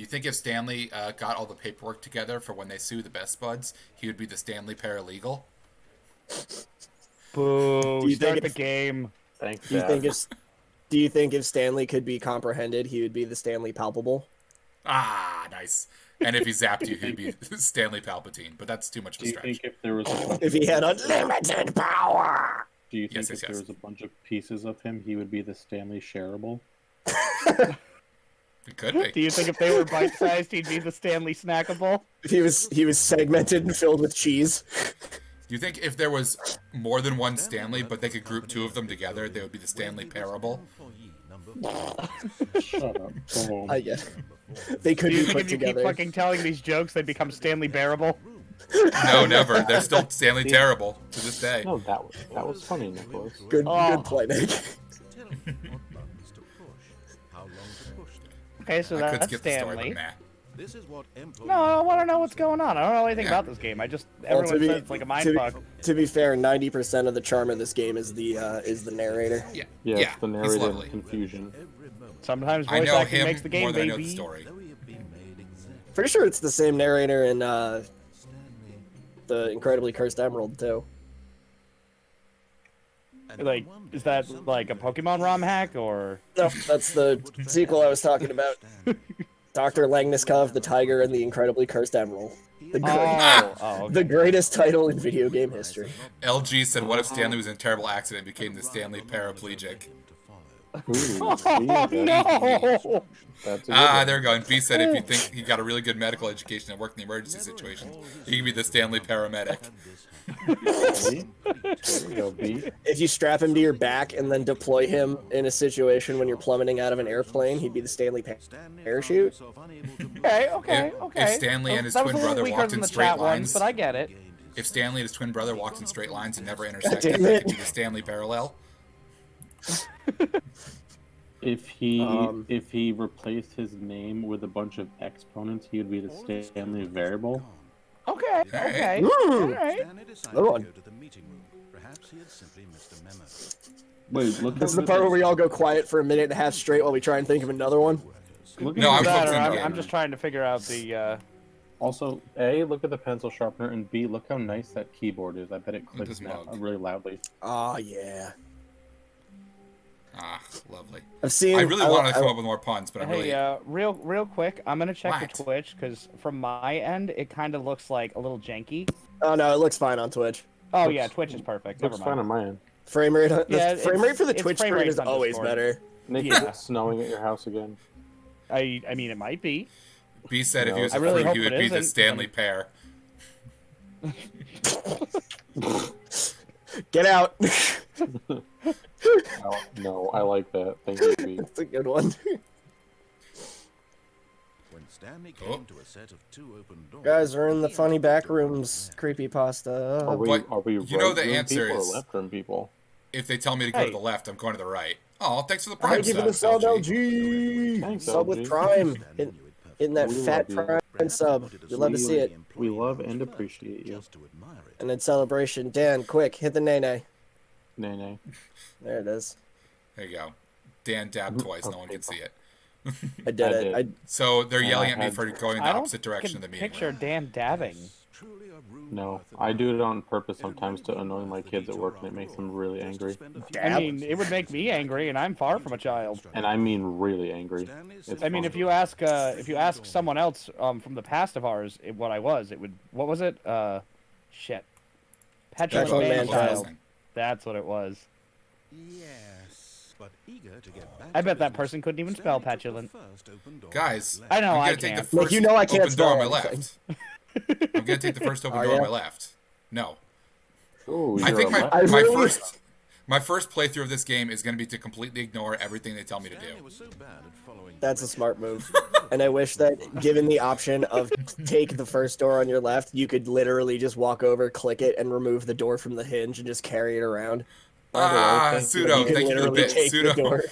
You think if Stanley got all the paperwork together for when they sue the best Spuds, he would be the Stanley Paralegal? Boo! Do you think Start the if game. Thanks, do you Dad. think if do you think if Stanley could be comprehended, he would be the Stanley Palpable? Ah, nice. And if he zapped you, he'd be Stanley Palpatine. But that's too much of a Do you stretch. think if there was a bunch If he had unlimited power. Do you think Yes, yes, if there yes. was a bunch of pieces of him, he would be the Stanley Shareable? It could be. Do you think if they were bite-sized, he'd be the Stanley Snackable? If he was segmented and filled with cheese. Do you think if there was more than one Stanley, but they could group two of them together, they would be the Stanley Parable? Shut up. Boom. I guess they could Do you be think put if you together. keep fucking telling these jokes, they'd become Stanley Bearable? No, never. They're still Stanley Terrible to this day. No, that was funny, Nicholas. Good Oh. good play, Nick. Okay, so I could that's skip the story, Stanley. but nah. This is what No, I want to know what's going on. I don't know anything Yeah. about this game. I just Well, everyone says it's like a mind fuck. to be fair, 90% of the charm of this game is the narrator. Yeah, Yeah, yeah, it's the he's narrative lovely. confusion. Sometimes I voice know acting him makes the game, more than I know the baby. story. Pretty sure it's the same narrator in the Incredibly Cursed Emerald too. Like, is that like a Pokemon ROM hack or? No, that's the sequel I was talking about. Dr. Langniskov, the Tiger, and the Incredibly Cursed Emerald. Oh, okay. The greatest title in video game history. LG said, "What if Stanley was in a terrible accident and became the Stanley paraplegic?" Ooh, see, Oh that's- no! That's a good Ah, one. there we go. And B said, "If you think he got a really good medical education and worked in the emergency situations, he could be the Stanley paramedic." See? There we go, B. If you strap him to your back and then deploy him in a situation when you're plummeting out of an airplane, he'd be the Stanley parachute. Okay. If Stanley and his That was twin a little brother weaker walked than in the straight chat ones, lines, but I get it. if Stanley and his twin brother walked in straight lines and never intersected, damn they it. could be the Stanley parallel. If he replaced his name with a bunch of exponents, he would be the Stanley Variable. Okay. Alright. All right. Stanley decided Go to on. go to the meeting room. Perhaps he had simply missed a memo. Wait, look This is how the good part where this- we all go quiet for a minute and a half straight while we try and think of another one. Look No, at I'm this- focusing on the I'm game. just trying to figure out the. Also, A, look at the pencil sharpener, and B, look how nice that keyboard is. I bet it clicks this now mug. really loudly. Oh yeah. Ah, lovely. I've seen. I really wanted to come up with more puns, but I'm Hey, really. real quick, I'm gonna check What? the Twitch because from my end, it kind of looks like a little janky. Oh no, it looks fine on Twitch. Oh Looks- yeah, Twitch is perfect. Never Looks fine mind. on my end. Frame rate. The Yeah, frame rate for the it's Twitch frame screen rate's is on always Discord. better. Nick, Yeah. is it snowing at your house again? I mean, it might be. B said if he No. was I a really fruit, hope he would it be the isn't. Stanley pear. Get out. No, I like that. Thank you, B. That's a good one. When Stanley Oh. came to a set of two open doors, Guys, we're in the funny back rooms creepypasta. Are we, But are we you know right the room answer people is- or left room people? If they tell me to go Hey. to the left, I'm going to the right. Oh, thanks for the prime Thank you for the sub, sub, LG. LG. Thanks, Sub with LG. Prime. Stanley knew it perfectly. In that We fat love you. Prime sub. We love to see it. We love and appreciate you. Just to admire it. And in celebration, Dan, quick, hit the nay-nay. Nay, nay. There it is. There you go. Dan dabbed twice, no one can see it. I did I it. did. I, So they're yelling I at me had- for going in the I don't opposite direction of the meeting picture room. Dan dabbing. Truly a room No, worth I do it admiring. on purpose sometimes to annoy my kids at work, and it makes them really angry. I mean, it would make me angry, and I'm far from a child. And I mean really angry. It's I mean, fun. if you ask someone else from the past of ours what I was, it would. What was it? Shit. Petulant Petulant man-child. man-child. That's what it was. Yes, but eager to get back I to bet that business, person couldn't even Stanley spell took the petulant. first open door Guys, left. I know, I'm I gonna take the can't. first Look, you know I can't open door on my spell left. I'm gonna take the first open Are door on ya? my left. No, Ooh, I you're think a my left- I my really- first playthrough of this game is gonna be to completely ignore everything they tell me to Stanley do. was so bad at following that's a directions. smart move. And I wish that, given the option of take the first door on your left, you could literally just walk over, click it, and remove the door from the hinge and just carry it around. Ah, thank you. Pseudo, You could thank you for the literally bit. take the Pseudo, door.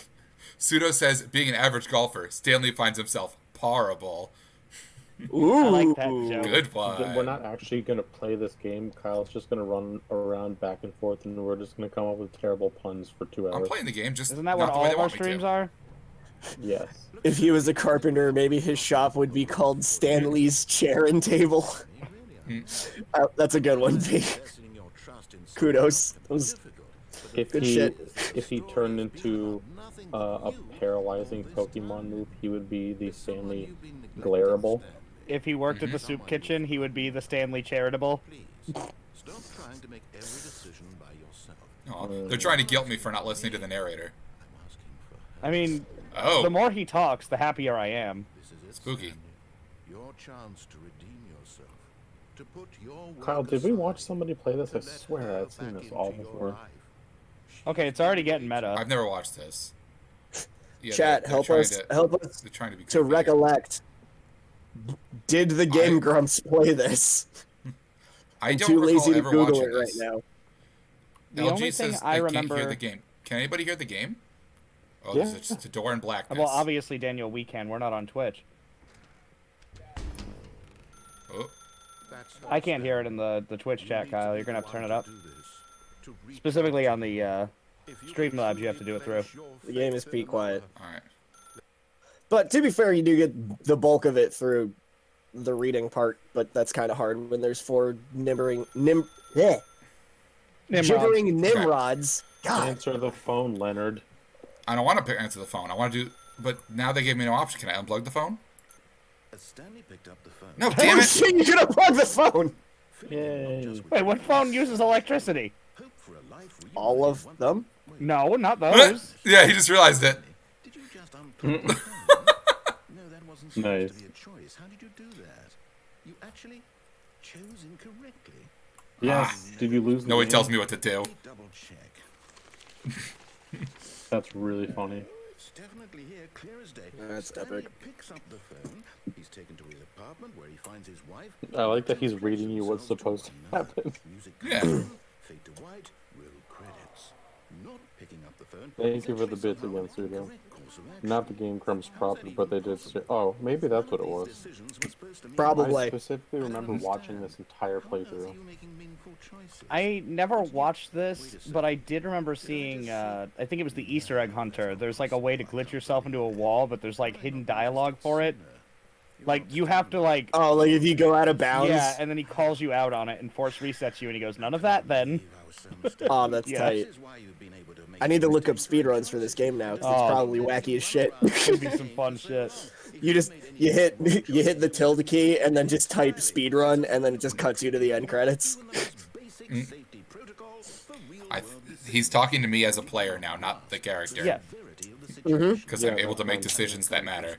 Pseudo says, being an average golfer, Stanley finds himself parable. Ooh. I like that joke. Good We're one. not actually going to play this game. Kyle's just going to run around back and forth, and we're just going to come up with terrible puns for 2 hours. I'm playing the game, just Isn't that not what the way all they of our want me streams to. are? Yes. If he was a carpenter, maybe his shop would be called Stanley's Chair and Table. That's a good one, P. Kudos. That was If good he shit. if he turned into a paralyzing Pokemon move, he would be the Stanley Glareable. If he worked at the soup kitchen, he would be the Stanley Charitable. Stop trying to make every decision by yourself. Oh, they're trying to guilt me for not listening to the narrator. I'm asking for I mean, Oh, the more he talks, the happier I am. this is it, spooky. Stanley. Your chance to redeem yourself. To put your work Kyle, did we aside, watch somebody play this? I to let swear her I've seen back this all into your before. life. Okay, it's already getting meta. I've never watched this. Yeah, Chat, they're help trying us They're trying to be to creepy here. recollect. Did the Game Grumps play this? I I'm don't too recall lazy to ever Google watching it right this. now. The LG only thing says I they remember. can't hear the game. Can anybody hear the game? Oh, Yeah. there's just a door in blackness. Well, obviously, Daniel, we can. We're not on Twitch. Oh, That's I can't hear it in the Twitch chat, Kyle. You're gonna have to turn it up. do this, to reach Specifically on the If you Streamlabs, you have to do it through. place your The game is faith pretty in quiet. all right. But to be fair, you do get the bulk of it through the reading part, but that's kind of hard when there's four gibbering Nimrods. God, Answer the phone, Leonard. I don't want to answer the phone. I want to do, but now they gave me no option. Can I unplug the phone? As Stanley picked up the phone. No, damn oh it! shit, you can unplug the phone. Yay. Wait, what phone uses electricity? Hope for a life where you All really of want- them. Wait, No, not those. Yeah, he just realized it. Did you just unplug the phone? No, that wasn't supposed Nice. to be a choice. How did you do that? You actually chose incorrectly. Yes. Did you lose the Nobody game? tells me what to do. Let me double check. That's really funny. It's definitely here, clear as day. That's Stanley epic. picks up the phone. He's taken to his apartment where he finds his wife. I like that he's reading you what's supposed to happen. Music Yeah. comes on, fade to white, roll credits. Not picking up the phone. Thank is you for the actually bits somehow again, Sudo. incorrect course of action. Not the Game Grumps How's proper, but they anyone did. possible? Oh, maybe that's what it None of was. these decisions were supposed to mean- Probably. I specifically remember watching this entire How on earth are playthrough. you making meaningful choices? I never watched this, but I did remember seeing. I think it was the Easter egg hunter. There's like a way to glitch yourself into a wall, but there's like hidden dialogue for it. Like you have to like. Oh, like if you go out of bounds. Yeah, and then he calls you out on it and force resets you, and he goes, "None of that, then." Oh, that's Yeah. tight. This is why you've been able to make I need to look up speedruns for this game now, 'cause it's Oh. probably wacky as shit. Could be some fun shit. you hit the tilde key and then just type speedrun, and then it just cuts you to the end credits. He's talking to me as a player now, not the character. Yeah. Because I'm Yeah, able to that's make fine. decisions that matter.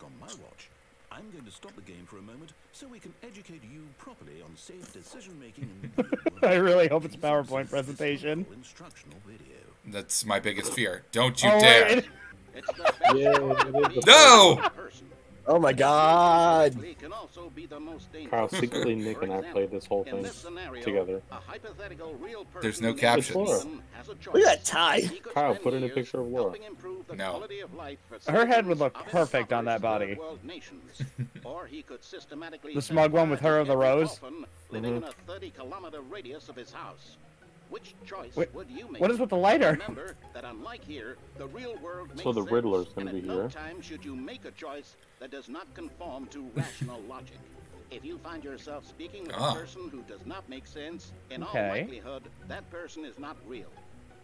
I'm going to stop the game for a moment so we can educate you properly on safe decision making and I really hope it's a PowerPoint presentation. instructional video. That's my biggest fear. Don't you Oh, dare. wait. Yeah, it is the No! Oh my god! Kyle, secretly Nick and I played this whole thing together. There's no It's captions. Laura. Look at that tie! Kyle, put in a picture of Laura. No. Her head would look perfect on that body. The smug one with her of the rose. Living in a 30-kilometer radius of his house. Which choice Wait, would you make? what is with the lighter? Remember that unlike here, the real world makes So the sense, Riddler's gonna and be at no here. time should you make a choice that does not conform to rational logic. If you find yourself speaking with Ah. a person who does not make sense, in all Okay. likelihood, that person is not real.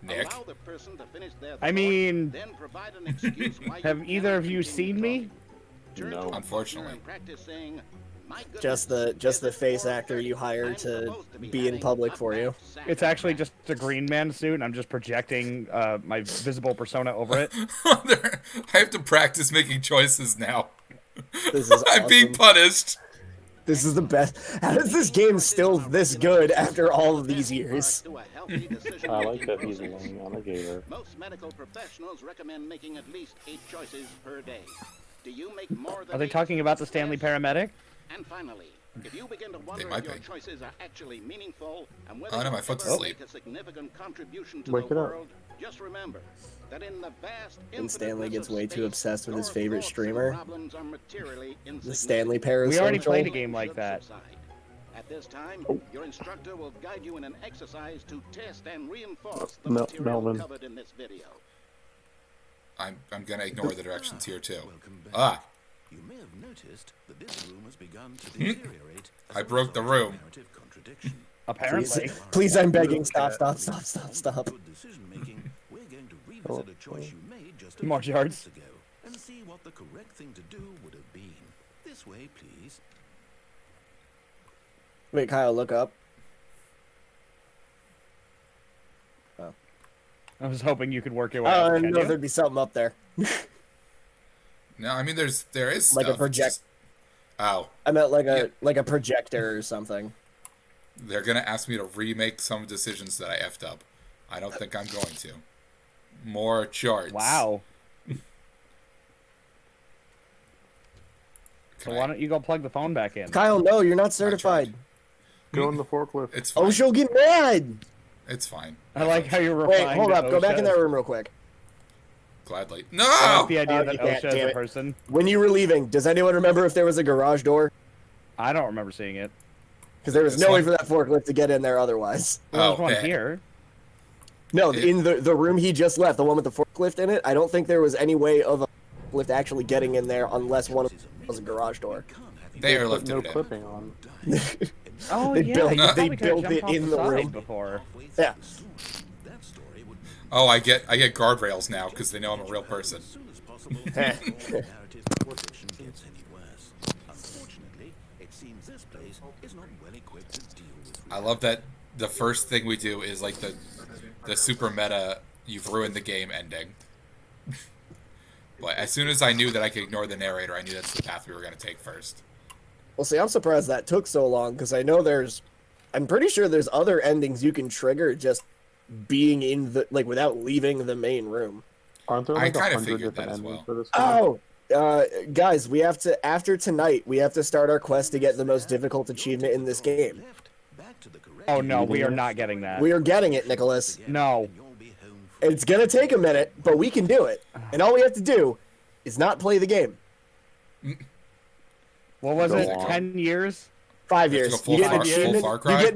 Nick? Allow the person to finish their I thought, mean, then provide an excuse why have you either cannot of you continue seen me? talking. Turn No. to a partner Unfortunately. and practice saying, "My goodness, Just the face actor you hired to be in public for you. It's actually just a green man suit, and I'm just projecting my visible persona over it. I have to practice making choices now. This is I'm being awesome. punished. This is the best. How is this game still this good after all of these years? I like that he's laying on a gator. Most medical professionals recommend making at least 8 choices per day. Do you make more than Are they 8? talking about the Stanley Yes. Paramedic? And finally, if you begin to wonder might if your be. choices are actually meaningful and whether Oh, no, you'll my foot's ever asleep. make a significant contribution to Wake the it up. world, just remember that in the vast And Stanley infiniteness gets of way too space, obsessed with his your favorite thoughts and streamer. problems are materially The insignificant. Stanley Parable. We already played a game like that. At this time, your instructor will guide you in an exercise to test and reinforce the Mel- material Melvin. covered in this video. I'm gonna ignore the directions here too. Welcome back. Ah, You may have noticed that this room has begun to deteriorate. as I a broke the result of room. narrative contradiction. Apparently. Please, I'm begging. Stop. Stop. Good decision-making, we're going to revisit a choice you made just a More few yards. minutes ago and see what the correct thing to do would have been. This way, please. Wait, Kyle, look up. I was hoping you could work your way I up. don't Can know if you? there'd be something up there. no, I mean there is Like a stuff. project- Just- Oh, I meant like Yeah. a projector or something. they're gonna ask me to remake some decisions that I effed up. I don't think I'm going to. More charts. Wow. Can So I- why don't you go plug the phone back in? Kyle, no, you're not certified. Go in the forklift. It's fine. Oh, she'll get mad. It's fine. I like how you're Wait, replying hold to up. Go back in OSHA. that room real quick. Gladly. I No. like the idea Oh, that you can't, OSHA is damn a it. person. When you were leaving, does anyone remember if there was a garage door? I don't remember seeing it. Because there was This no way one? for that forklift to get in there otherwise. Well, there's Oh, one yeah. here. No, It- in the room he just left, the one with the forklift in it, I don't think there was any way of a forklift actually getting in there unless one of them was a garage door. They Put airlifted no it in. clipping on. Oh They yeah, built- you they probably could've built jumped it off in the the side room. before. Yeah. That story would Oh, I get guardrails now because they know I'm a real person. as soon as possible before the narrative contradiction gets any worse. Unfortunately, it seems this place is not well equipped to deal with I love that the first thing we do is like the super meta "you've ruined the game" ending. But as soon as I knew that I could ignore the narrator, I knew that's the path we were gonna take first. Well, see, I'm surprised that took so long because I know I'm pretty sure there's other endings you can trigger just being in the without leaving the main room. Aren't there I like kinda 100 figured different that as endings well. for this game? Oh, guys, we have to after tonight. We have to start our quest to get the most difficult achievement in this game. left. Back to the correct Oh no, we are not getting that. We are getting it, Nicholas. No. You'll be home for It's gonna take a minute, but we can do it. And all we have to do is not play the game. What was Go it? on. 10 years? 5 You have to years. go You get an full achievement. Far Cry? You get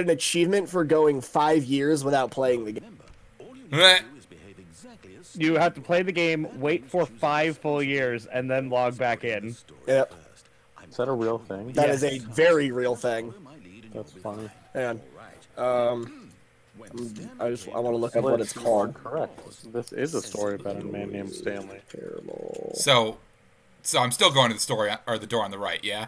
an achievement for going 5 years without playing the game. remember. All you need Meh. to do is behave exactly as You have to play the game, wait for 5 full years, and then log back in. Yep, first. I'm Is that a real thing? that is a very real thing. my lead and That's you'll be funny. Hang right. on. I want to look up what it's You are called. correct. This is a story about a man named Stanley. Parable. So I'm still going to the story or the door on the right. Yeah.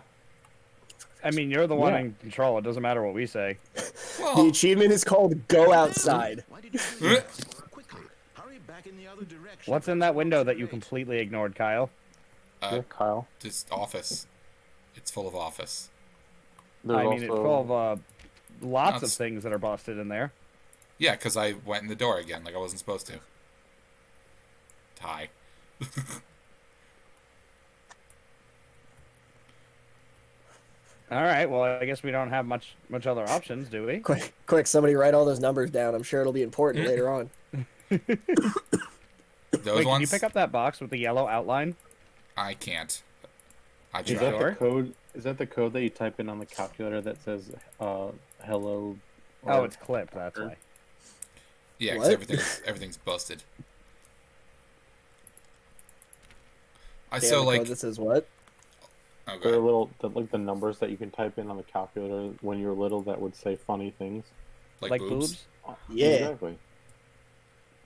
I mean, you're the one Yeah. in control. It doesn't matter what we say. The Well, achievement is called Go Outside. Why did you do that so quickly? Hurry back in the other direction. What's in that window that you completely ignored, Kyle? Yeah, Kyle. just office. It's full of office. There's I mean, also it's full of lots of That's- things that are busted in there. Yeah, because I went in the door again like I wasn't supposed to. Tie. All right, well, I guess we don't have much other options, do we? Quick, somebody write all those numbers down. I'm sure it'll be important later on. Those Wait, can ones you pick up that box with the yellow outline? I can't. I Is tried. that Sure. the code? Is that the code that you type in on the calculator that says hello? Oh, it's clipped, that's why. Yeah, because What? everything's busted. I Damn, so the like. code that says what? Oh, There are good. like the numbers that you can type in on the calculator when you're little that would say funny things. Like, boobs. Yeah. Exactly.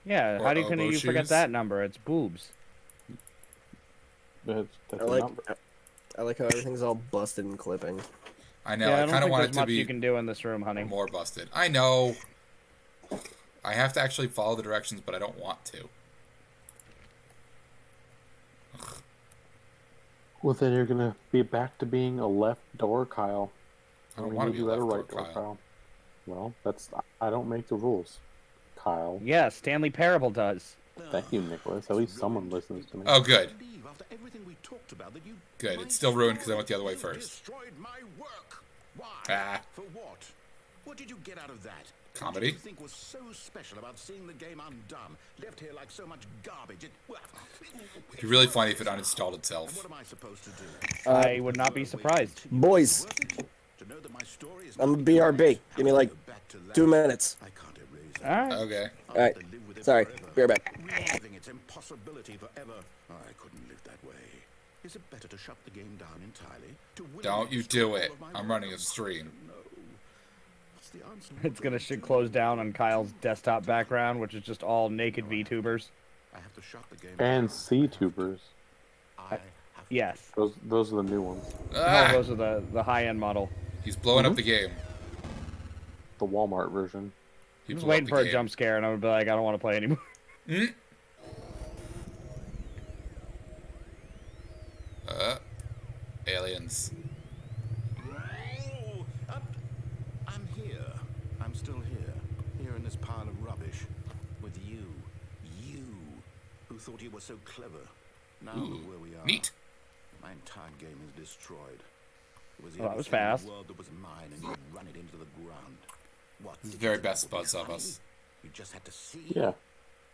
Yeah, Or how can elbow you forget shoes. that number? It's boobs. That's I a like number. I like how everything's all busted and clipping. I know. Yeah, I I don't kind of think want there's it to much be you can do in this room, honey. more busted. I know. I have to actually follow the directions, but I don't want to. Well, then you're gonna be back to being a left door, Kyle. I don't We want to need be you at a left door, right Kyle. Well, I don't make the rules, Kyle. Yeah, Stanley Parable does. Thank you, Nicholas. At least someone listens to me. Oh, good. Believe after everything we talked about that you Good. might It's still ruined because I destroy- went the other way you first. Destroyed my work. Why? Ah. For what? What did you get out of that? Comedy. What did you think was so special about seeing the game undone, left here like so much garbage? It'd be really funny if it uninstalled itself. What am I supposed to do? I would not be surprised. Boys, To know that my story is I'm not BRB. Give me like back to life. 2 minutes. I can't erase it. All right. Okay. I'll Alright. have to live with it Sorry, be right back. Reliving its impossibility forever. I couldn't live that way. Is it better to shut the game down entirely? To Don't you do it. I'm running a stream. No. What's the answer? It's gonna shit close down on Kyle's desktop background, which is just all naked VTubers. I have to shut the game And down. C-tubers. I have Yes. Those are the new ones. Ah, No, those are the high-end model. he's blowing up the game. The Walmart version. He I'm just blew up waiting the for a game. jump scare, and I'm gonna be like, I don't want to play anymore. Aliens. Oh, I'm here. I'm still here. Here in this pile of rubbish. With you. You. Who thought you were so clever. Now look where we are. Neat. My entire game is destroyed. It was the Oh, that only was thing in the fast. world that was mine, and you run it into the ground. What? He's the did very you think best it would be Spuds of funny? us. You just had to see. Yeah.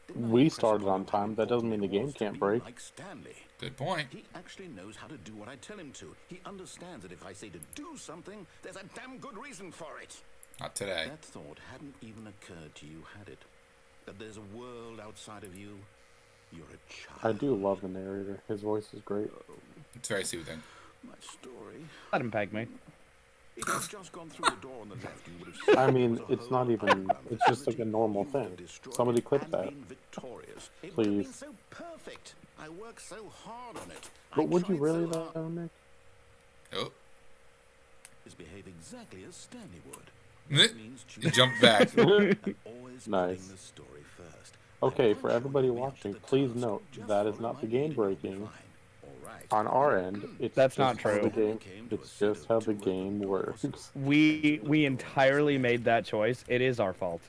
Didn't I We impress started upon on you time. how That doesn't mean the important game it was to can't be break. Like Stanley. Good point. He actually knows how to do what I tell him to. He understands that if I say to do something, there's a damn good reason for it. Not today. That thought hadn't even occurred to you, had it? That there's a world outside of you? You're a child. I do love the narrator. His voice is great. It's very soothing. My story. Let him peg me. If you'd just gone through the door on the left, you would have seen I mean, there was a it's not whole even. underground It's just like a facility. normal You would have thing. destroyed Somebody it clip and that. been victorious. It would have been Please. so perfect. I worked so hard on it. I But would you tried really, so hard. though, Nick? Oh. Behave exactly as Stanley would. He Means jumped back. and always Nice. putting the story first. Okay, I'm for quite sure everybody you'll be up to watching, the please task. note Just that is follow not my the lead game and you'll be breaking. fine. All right. On our end, it's That's just not how the true. game. It's just how the game works. We entirely made that choice. It is our fault.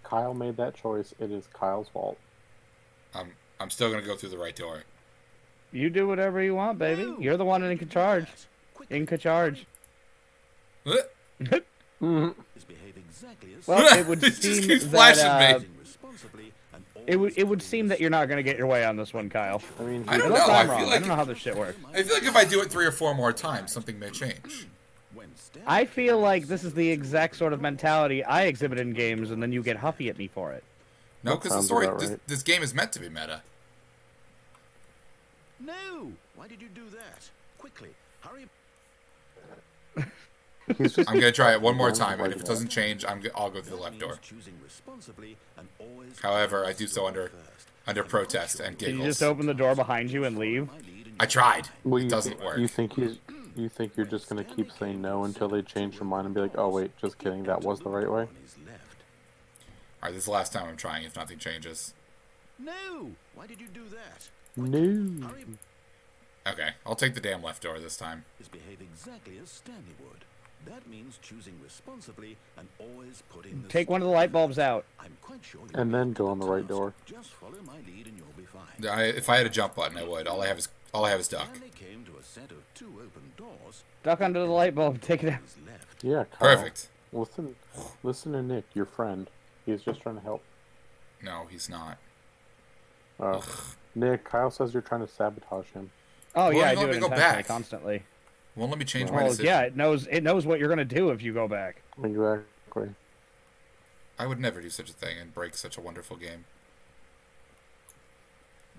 Kyle made that choice. It is Kyle's fault. I'm still gonna go through the right door. You do whatever you want, baby. No, You're the one why in did you do charge. that? Quickly, In charge. just behave exactly as Well, it would He just seem keeps flashing that me. responsibly and it always would putting seem the that you're not gonna get your way on this one, Kyle. I mean, I don't Unless know. I'm I wrong. feel I like don't know how this shit works. I feel like if I do it 3 or 4 more times, something may change. when Stanley I feel like this is the exact sort of mentality I exhibit in games, and then you get huffy at me for it. No, That because the sounds story. about This, right. this game is meant to be meta. No! Why did you do that? Quickly, hurry. he's just I'm gonna try it one more Yeah, time, and like if it that. doesn't change, I'll go through the That left door. means choosing responsibly and always However, putting I the do so story under first. protest and Can you giggles. just open the door behind you and leave? My lead and I tried. Well, It you doesn't think, work. You think you're just gonna keep saying no until they change their mind and be like, oh wait, just kidding, that was the right way. on his left. All right, this is the last time I'm trying. If nothing changes, No! Why did you do that? No. Hurry. okay, I'll take the damn left door this time. Is behave exactly as Stanley would. That means choosing responsibly and always putting the Take one of the light bulbs out. I'm quite sure you'll And be then up go to on the the right task. door. Just follow my lead and you'll be fine. If I had a jump button, I would. All I have is duck. Stanley came to a set of 2 open doors. Duck under the light bulb. Take it out. His left. Yeah, Kyle. Perfect. Listen to Nick, your friend. He's just trying to help. No, he's not. Nick, Kyle says you're trying to sabotage him. Oh Well, yeah, I you do want it me to go intentionally, back? constantly. Won't let me change my Well, decision. yeah, it knows what you're gonna do if you go back. Exactly. I would never do such a thing and break such a wonderful game.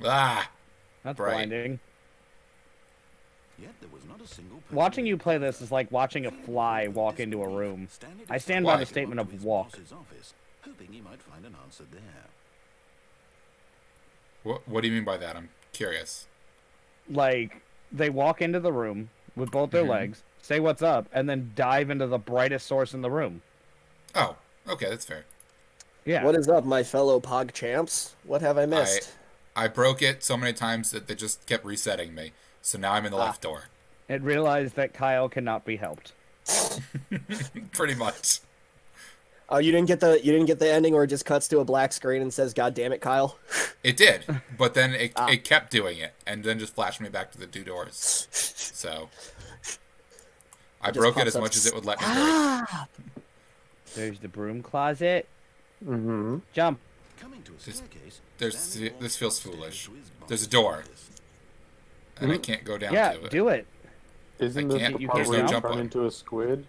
Ah! That's Right. blinding. Yet there was not a single person Watching in you the play place. this is like watching a fly With walk into a disbelief, room. Stanley I stand Why? by the decided to statement walk to of his walk. boss's office, hoping he might find an answer there. What do you mean by that? I'm curious. Like they walk into the room with both their legs, say what's up, and then dive into the brightest source in the room. Oh, okay, that's fair. Yeah. What is up, my fellow Pog champs? What have I missed? I broke it so many times that they just kept resetting me. So now I'm in the left door. And realized that Kyle cannot be helped. Pretty much. Oh, you didn't get the ending where it just cuts to a black screen and says, "God damn it, Kyle." It did, but then it kept doing it, and then just flashed me back to the 2 doors. So I just broke it pops as up. much as it would let me break. There's the broom closet. Mm-hmm. Jump. Coming to a This- staircase, There's Stanley walked this feels upstairs foolish. to his There's a boss's door, office. and I can't go down Yeah, to it. do it. Isn't I this can't- the you part can't where you jump turn on it. into a squid?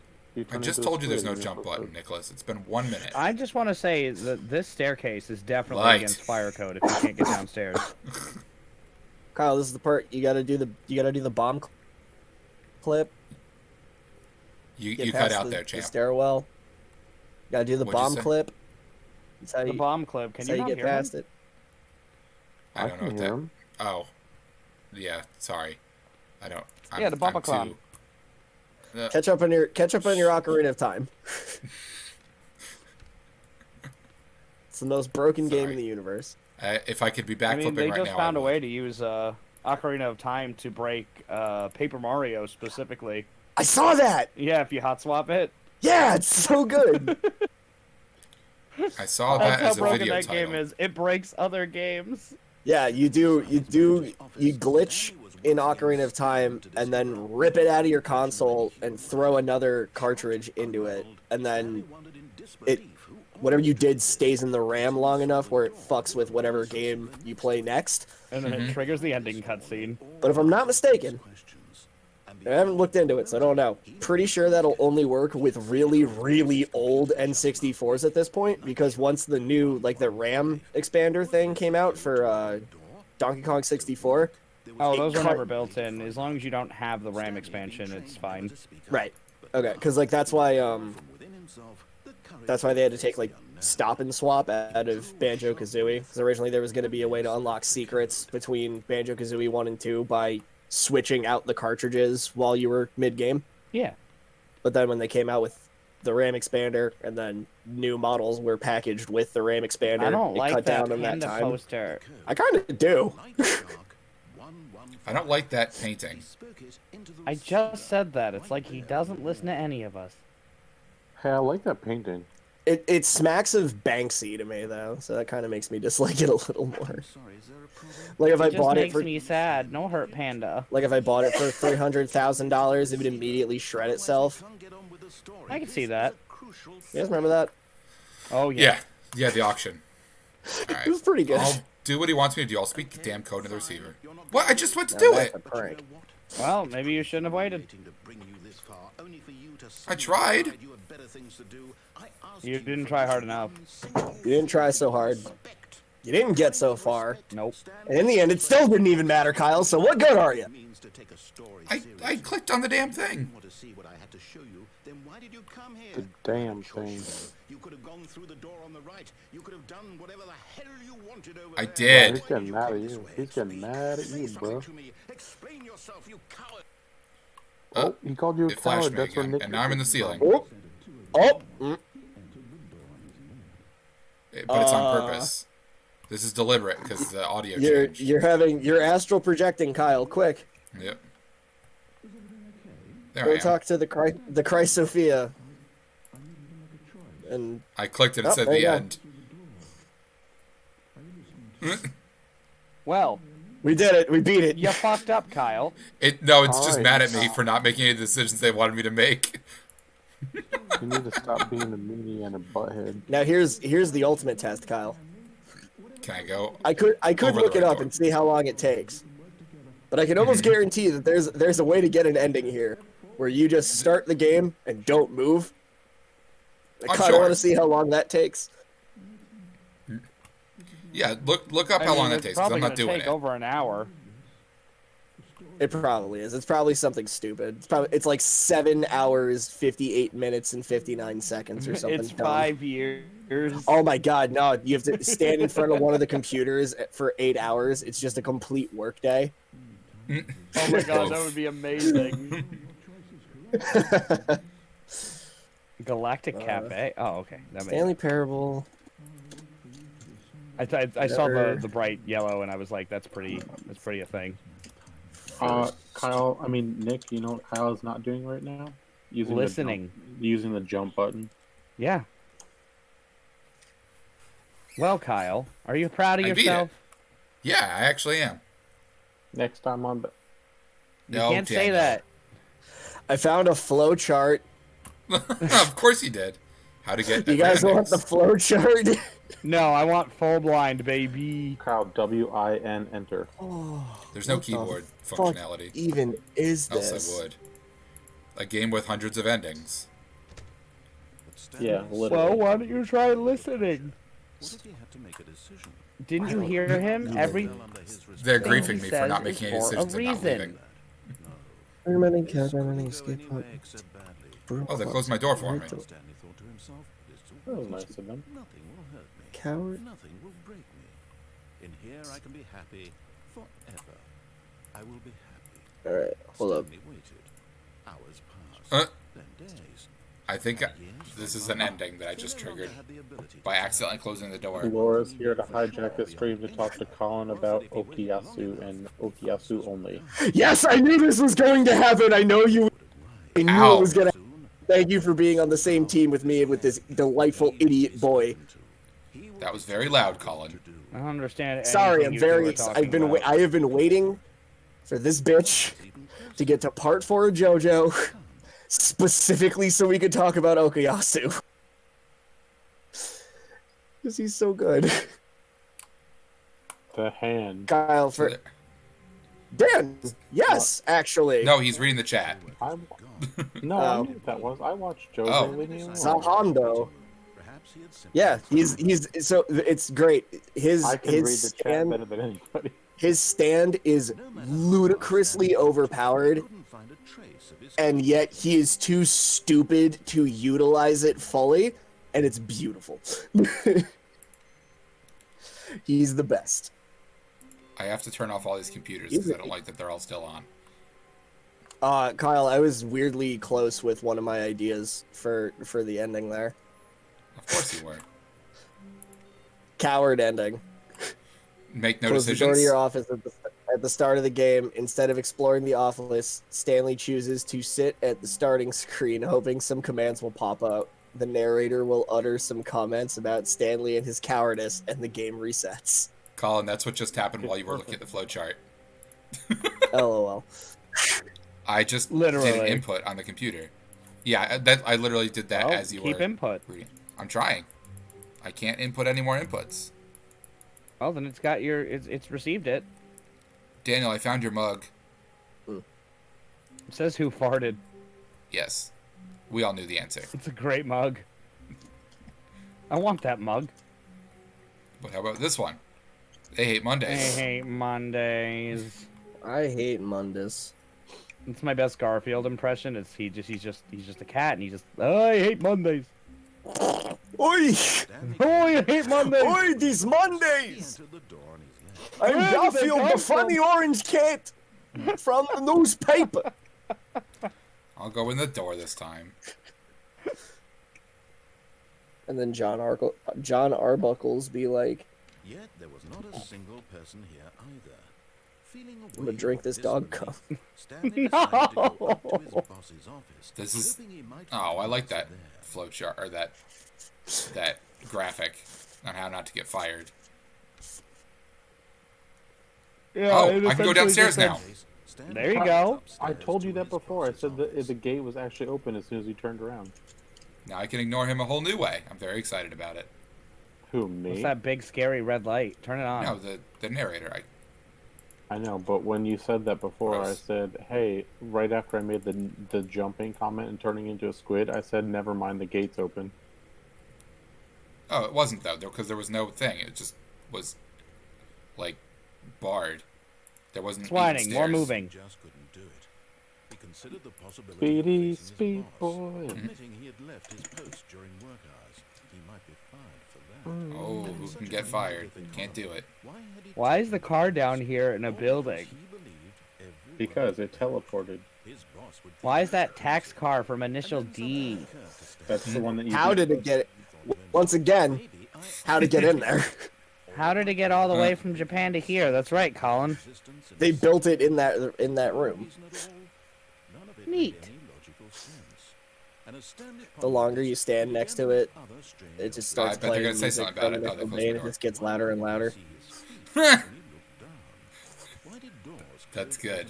I just told you there's no jump button, Nicholas. It's been 1 minute. I just want to say that this staircase is definitely Light. against fire code if you can't get downstairs. Kyle, this is the part you gotta do the bomb clip. You Get cut past out the, there, the champ. stairwell. You gotta do the What'd you bomb say? clip. That's how The you, bomb clip. Can that's you how not you get hear past him? it. I don't know what hear that. him. Oh, yeah. Sorry. I don't. I'm, Yeah, the bumper I'm clown. too- Catch up on your Ocarina of Time. It's the most broken game Sorry. in the universe. if I could be I backflipping mean, they right just now, found I a would. way to use Ocarina of Time to break Paper Mario specifically. I saw that. Yeah, if you hot swap it. Yeah, it's so good. I saw That's that how as a broken video that title. game is. It breaks other games. Yeah, you glitch in Ocarina of Time and then rip it out of your console and throw another cartridge into it, and then whatever you did stays in the RAM long enough where it fucks with whatever game you play next. And then it triggers the ending cutscene. But if I'm not mistaken, I haven't looked into it, so I don't know. Pretty sure that'll only work with really, really old N64s at this point, because once the new, like the RAM expander thing came out for Donkey Kong 64. Oh, it those were cut- never built in. As long as you don't have the RAM expansion, it's fine. Right. Okay, because like that's why they had to take like stop and swap out of Banjo-Kazooie, because originally there was going to be a way to unlock secrets between Banjo-Kazooie 1 and 2 by switching out the cartridges while you were mid-game. Yeah. But then when they came out with the RAM expander and then new models were packaged with the RAM expander, I don't it like cut that down on that panda time. poster. I kind of do. I don't like that painting. I just said that. It's like he doesn't listen to any of us. Hey, I like that painting. It smacks of Banksy to me though, so that kind of makes me dislike it a little more. Like if I It just bought it makes for me sad. No hurt, panda. like if I bought it for $300,000, it would immediately shred itself. I can see that. You guys remember that? Oh yeah. Yeah, the auction. All right. It was pretty good. I'll do what he wants me to do. I'll speak the damn code to the receiver. What? I just went to Now do that's it. a prank. Well, maybe you shouldn't have waited. I tried. You didn't try hard enough. You didn't try so hard. You didn't get so far. Nope. And in the end, it still didn't even matter, Kyle, so what good are you? I clicked on the damn thing. The damn thing. You could have gone through the door on the right. You could have done whatever the hell you wanted over I there. did. He's getting mad at you. He's getting mad at you, Say bro. something to me. Explain yourself, you coward. Oh, he called you a It flashed coward. me That's what again, Nick. and now I'm in the ceiling. Oh! Oh! Mm. But it's on purpose. This is deliberate because the audio changed. You're astral projecting, Kyle. Quick. Yep. There I Go am. talk to the Christ Sophia. And I clicked and it Oh, said there the you go. end. Well, we did it. We beat it. you fucked up, Kyle. No, it's just Alright. mad at me for not making any decisions they wanted me to make. You need to stop being a meanie and a butthead. Now here's the ultimate test, Kyle. Can I go? I could Over the look it right up door. and see how long it takes. But I can almost guarantee that there's a way to get an ending here where you just start the game and don't move. I I'm kind of sure. want to see how long that takes. Yeah, look up I how mean, long that it's takes. 'Cause probably I'm not gonna doing take it. over an hour. It probably is. It's probably something stupid. It's like 7 hours, 58 minutes, and 59 seconds or something. It's dumb. 5 years. Oh my god, no. You have to stand in front of one of the computers for 8 hours. It's just a complete workday. Oh my god, that would be amazing. Galactic Cafe. Oh, okay. That makes Stanley Parable. I saw Never- the bright yellow and I was like, that's pretty a thing. Kyle, I mean, Nick, you know what Kyle is not doing right now? Listening. Using the jump button. Yeah. Well, Kyle, are you proud of I beat yourself? Yeah, I actually am. Next time on. You No, can't say damn that. I found a flow chart. Of course he did. How to get? You guys want the advantage. flow chart? No, I want full blind, baby. Kyle, W-I-N, enter. There's no What the keyboard fuck functionality. even is Else this? I would. A game with hundreds of endings. Yeah, Well, literally. why don't you try listening? What if he had to make a decision? Didn't you hear him? Every They're thing he griefing me for says not is making any for a decisions and not leaving. reason. Permanent This character, couldn't running go escape anywhere pod. except badly. Brew Oh, they clubs. closed my door for me. Right to- Stanley thought to himself, this That was will nice of them. nothing will hurt me. Coward. Nothing will break me. In here I can be happy forever. I will be happy. All right, hold up. Stanley waited. Hours passed. Then days. I think this is an ending that I just triggered by accidentally closing the door. Laura's here to hijack the stream to talk to Colin about Okuyasu and Okuyasu only. Yes, I knew this was going to happen. I know you. I knew Ow. it was gonna. Thank you for being on the same team with me and with this delightful idiot boy. That was very loud, Colin. I don't understand. Sorry, anything I'm you two very. are talking I about. have been waiting for this bitch to get to part 4 of JoJo, specifically so we could talk about Okuyasu. Because he's so good. The hand. Kyle, for Dan, yes, actually. No, he's reading the chat. No, I knew what that was. I watched JoJo. Oh. Leave me alone. Zahando. Perhaps he had simply Yeah, he's so it's great. His I can read his the chat stand better than anybody. his stand is ludicrously overpowered, couldn't find a trace of his and yet he is too stupid to utilize it fully, and it's beautiful. He's the best. I have to turn off all these computers because I don't like that they're all still on. Kyle, I was weirdly close with one of my ideas for the ending there. Of course you were. Coward ending. Make no Close the door to decisions. your office at the start of the game. Instead of exploring the office, Stanley chooses to sit at the starting screen, hoping some commands will pop up. The narrator will utter some comments about Stanley and his cowardice, and the game resets. Colin, that's what just happened while you were looking at the flowchart. LOL. I just did Literally. an input on the computer. Yeah, that I literally did that Oh, as you keep were input. reading. I'm trying. I can't input any more inputs. Well, then it's got your. It's received it. Daniel, I found your mug. It says who farted. Yes. We all knew the answer. It's a great mug. I want that mug. But how about this one? They hate I Mondays. hate Mondays. I hate Mundus. It's my best Garfield impression. It's he's just a cat, and he just I hate Mondays. Oi! Oh, I hate Mondays. Oi, these Mondays! entered the door on his left. I'm Where did they Garfield, come the funny orange cat from the newspaper. I'll go in the door this time. And then John Arbuckles be like, Yet there was not a single person here either. Feeling I'm gonna drink this dog cum. Stanley decided to go up to his boss's office. This is. hoping he might Oh, I find like an that answer flowchart or that graphic on how not to get fired. Yeah, Oh, it I can go essentially downstairs just now. said- Stanley There you walked go. upstairs I told you to that his before. I boss's said that office. the gate was actually open as soon as he turned around. Now I can ignore him a whole new way. I'm very excited about it. Who, me? What's that big scary red light? Turn it on. No, the narrator. I know, but when you said that before, Gross. I said, hey, right after I made the jumping comment and turning into a squid, I said, never mind, the gate's open. Oh, it wasn't though, because there was no thing. It just was like barred. There wasn't even Swining, more stairs. moving. He just couldn't do it. He considered the possibility Speedy, of facing speed his boss, boy. admitting he had left his post during work hours. He might be fired for that. Oh, who can get fired? Can't do it. Why is the car down here in a building? Because it teleported. Why is that tax car from Initial D? That's the one that you How did it get it? Once again, how to get in there? How did it get all the way from Japan to here? That's right, Colin. They built it in that room. Neat. The longer you stand next to it, it just starts I bet they're playing gonna say music something about from it. Oh, they Initial closed D, the and it door. just gets louder and louder. That's good.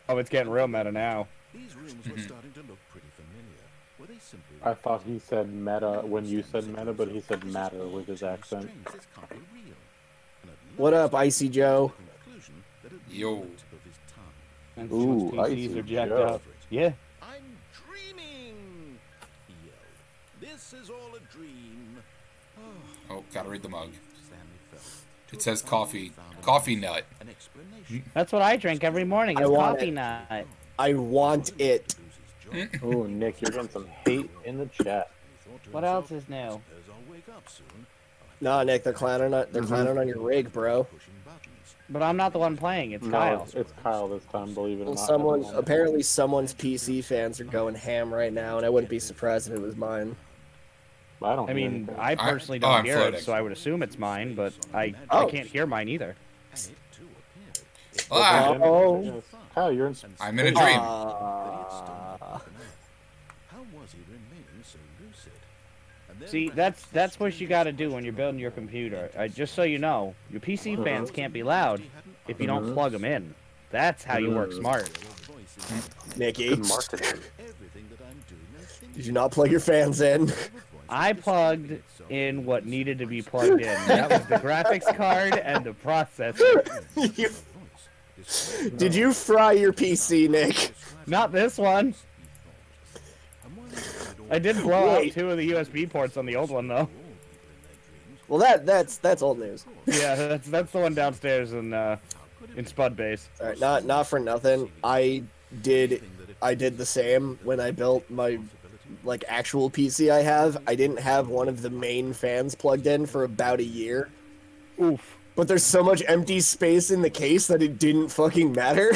Oh, it's getting real meta now. These rooms were starting to look pretty familiar. Were they simply I thought he said meta when you said meta, but he said matter with his accent. This can't be real. And at What up, Icy Joe? conclusion that it was Yo. the tip of his tongue. And Ooh, TCs icy are jacked Joe. up. Yeah. I'm dreaming. This is all a dream. Oh, gotta read the mug. Stanley felt. It says coffee nut. An explanation. That's what I drink every morning. It's want coffee it. nut. I want it. Oh, Nick, you're getting some hate in the chat. What else is new? I'll wake up soon. Nah, Nick, they're clowning on your rig, bro. Pushing buttons. But I'm not the one playing. It's Kyle. It's Kyle this time, believe it or Well, not. apparently someone's PC fans are going ham right now, and I wouldn't be surprised if it was mine. I don't I hear mean, anything. I personally oh, don't I'm hear floating. it, so I would assume it's mine, but I Oh. can't hear mine either. And it too appeared. Ah, Oh. Yes. Kyle, you're in. I'm in a dream. How was he remaining so lucid? And then See, that's what you got to do when you're building your computer. Just so you know, your PC fans can't be loud if you don't plug them in. That's how you work smart. Nikki, Good marketing. everything that I'm doing and thinking. did you not plug your fans in? I plugged in what needed to be plugged in. That was the graphics card and the processor. Did you fry your PC, Nick? Not this one. I did blow out Wait. 2 of the USB ports on the old one, though. Well, that's old news. Yeah, that's the one downstairs in Spud base. All right, not for nothing. I did the same when I built my actual PC I have. I didn't have one of the main fans plugged in for about a year. Oof. But there's so much empty space in the case that it didn't fucking matter.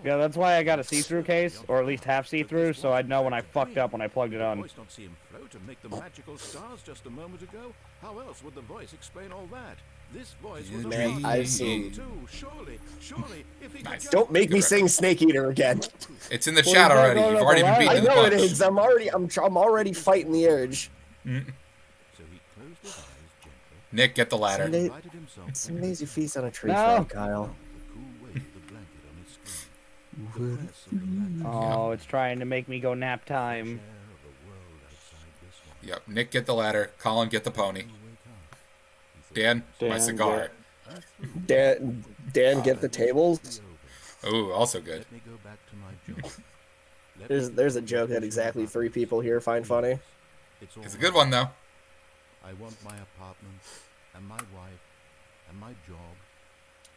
Yeah, that's why I got a see-through case, or at least half see-through, so I'd know when I fucked up when I plugged it on. Voice not see him float and make the magical stars just a moment ago? How else would the voice explain all that? This voice was a Man, voice I've seen- too. Surely, if he could Nice. just Don't make me sing Snake Eater again. It's in the Well, chat you gotta already. go You've to already the been right. beaten I in the know it punch. is. I'm already fighting the urge. So he closed his eyes gently, Nick, get the ladder. Sunday- invited himself Some lazy feast on a tree No. farm, Kyle. the cool weight of the blanket on his skin. The press of the lantern Oh, it's trying to make me go nap time. share of the world outside this one. Yep. Nick, get the ladder. Colin, get the pony. Dan, my Dan, cigar. Dan, get the tables. Ooh, also good. Let me go back to my job. Let me There's a joke that exactly 3 people here find funny. It's all It's a good one though. I want my apartment and my wife and my job.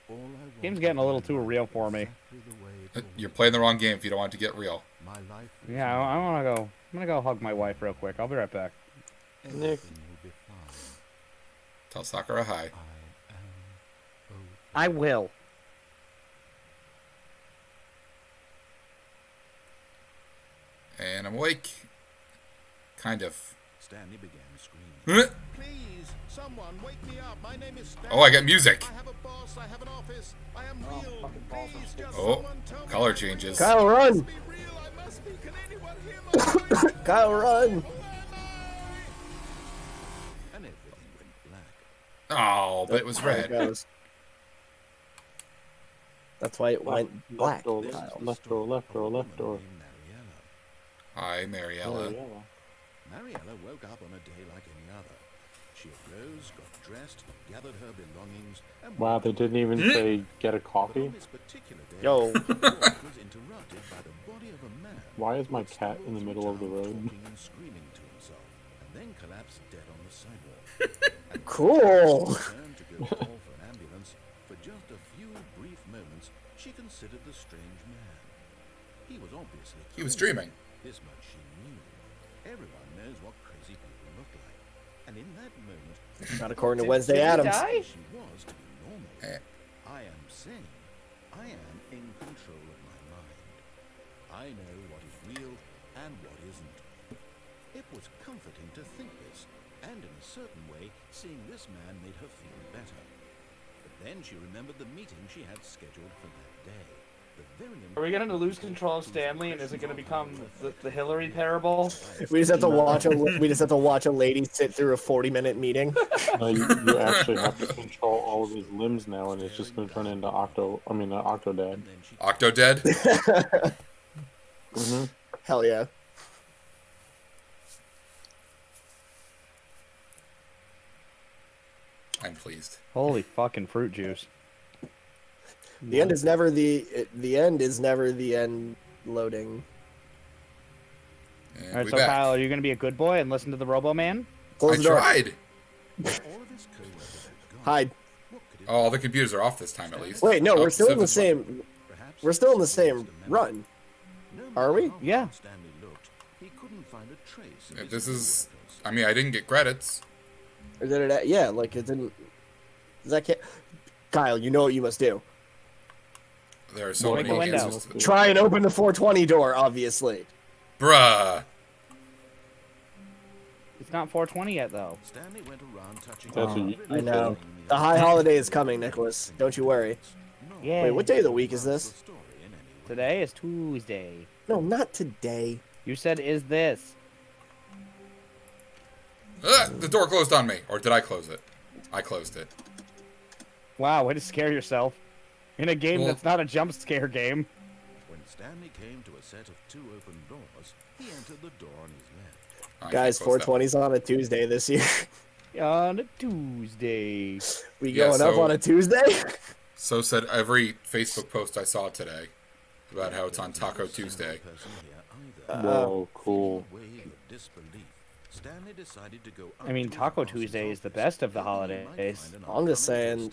All I want Game's getting a little too real for me. exactly the way it You're always playing the wrong game if you don't want it to get real. was. My life Yeah, I want to go. I'm gonna go hug my wife real quick. I'll be right back. everything will be fine. Tell Sakura hi. I am okay. I will. And I'm awake. Kind of. Stanley began screaming. Huh? Please, someone wake me up. My name is Stanley. Oh, I got music. I have a boss. I have an office. I am real. Please, just Oh, someone tell me. color changes. Kyle, run! Be real. I must be. Can anyone hear my voice? Kyle, run! And everything went black. Oh, but it was There it red. goes. That's why it went black. Left door, Kyle. left door, left door, left door. Hi, Mariella. Yeah. Mariella woke up on a day like any other. She arose, got dressed, gathered her belongings, and Wow, they didn't even say get a But coffee. on this particular day, Yo. her walk was interrupted by the body of a man. Why is my who cat in the strolled middle of the through town road? Talking and screaming to himself, and then collapsed dead on the sidewalk. And Cool. turned to go call for an ambulance. For just a few brief moments, she considered the strange man. He was obviously He was crazy. dreaming. This much she knew. Everyone knows what crazy people look like. And in that moment, Not according to Did Wednesday he Addams. die? she was to be normal. Eh. I am sane. I am in control of my mind. I know what is real and what isn't. It was comforting to think this, and in a certain way, seeing this man made her feel better. But then she remembered the meeting she had scheduled for that day. The very Are we going to lose control of Stanley, and is it going to become the Hillary Parable? We just have to watch a lady sit through a 40-minute meeting. You actually have to control all of his limbs now, and it's just going to turn into Octodad. and then she Octo dead? Mm-hmm. Hell yeah. I'm pleased. Holy fucking fruit juice. The end is never the end loading. And All right, we so back. Kyle, are you gonna be a good boy and listen to the Robo Man? Close I the door. tried. Hide. Oh, all the computers are off this time, at least. Wait, no, Oh, we're still in the except this one. same. We're still in the same run. Are we? Yeah. If this is... I mean, I didn't get credits. Or did it? Yeah, like it didn't. Does that can't. Kyle, you know what you must do. There are so Break many the window. answers to... Try and open the 420 door, obviously. Bruh. It's not 420 yet, though. That's what you I know. The high holiday is coming, Nicholas. Don't you worry. Yeah. Wait, what day of the week is this? Today is Tuesday. No, not today. You said, is this? The door closed on me. Or did I close it? I closed it. Wow, way to scare yourself. In a game Well- that's not a jump scare game. When Stanley came to a set of 2 open doors, he entered the door on his left. I can't Guys, close that one. 420's on a Tuesday this year. On a Tuesday. We Yeah, going up so- on a Tuesday? So said every Facebook post I saw today about how it's on Taco Tuesday. Whoa, cool. I mean, Taco Tuesday is the best of the holidays. I'm just saying.